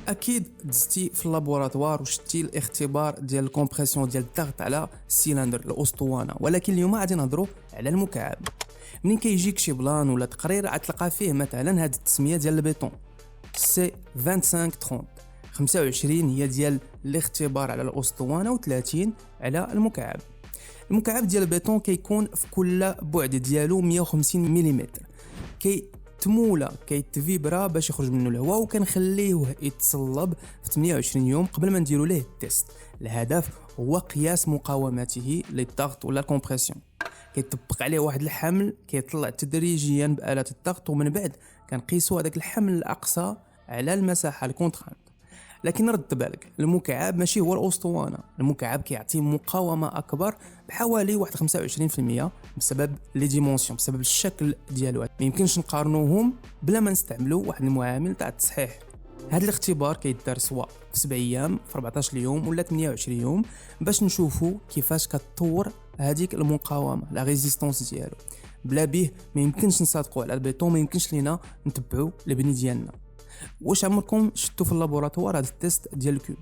اكيد دزتي في اللابوراتوار وشتي الاختبار ديال الكومبرسيون ديال الضغط على السيلندر الاسطوانه، ولكن اليوم غادي نهضروا على المكعب. منين كيجيك شي بلان ولا تقرير غتلقى فيه مثلا هذه التسميه ديال البيطون سي 25 25 هي ديال الاختبار على الاسطوانه و30 على المكعب. المكعب ديال البيطون كيكون في كل بعد ديالو 150 ملم، كيتمولا كيتفيبرا باش يخرج منه الهواء، وكنخليوه يتصلب في 28 يوم قبل ما نديروا ليه التيست. الهدف هو قياس مقاومته للضغط ولا الكومبرسيون. كيطبق عليه واحد الحمل كيطلع تدريجيا بآلة الضغط، ومن بعد كنقيسوا هذاك الحمل الاقصى على المساحه الكونترانت. لكن رد بالك، المكعب ماشي هو الاسطوانه. المكعب كيعطي مقاومه اكبر بحوالي 25% بسبب لي ديمونسيون، بسبب الشكل ديالو. ما يمكنش نقارنوهم بلا ما نستعملوا واحد المعامل تاع التصحيح. هذا الاختبار كيدار سواء في 7 ايام، في 14 يوم ولا 28 يوم، باش نشوفوا كيفاش كتطور هذيك المقاومه لا ريزيستانس ديالو. بلا بيه ما يمكنش نصادقوا على البيطون، ما يمكنش لينا نتبعوا البني ديالنا. واش عمركم شفتوا في اللابوراتوار هذا التيست ديال الكوب؟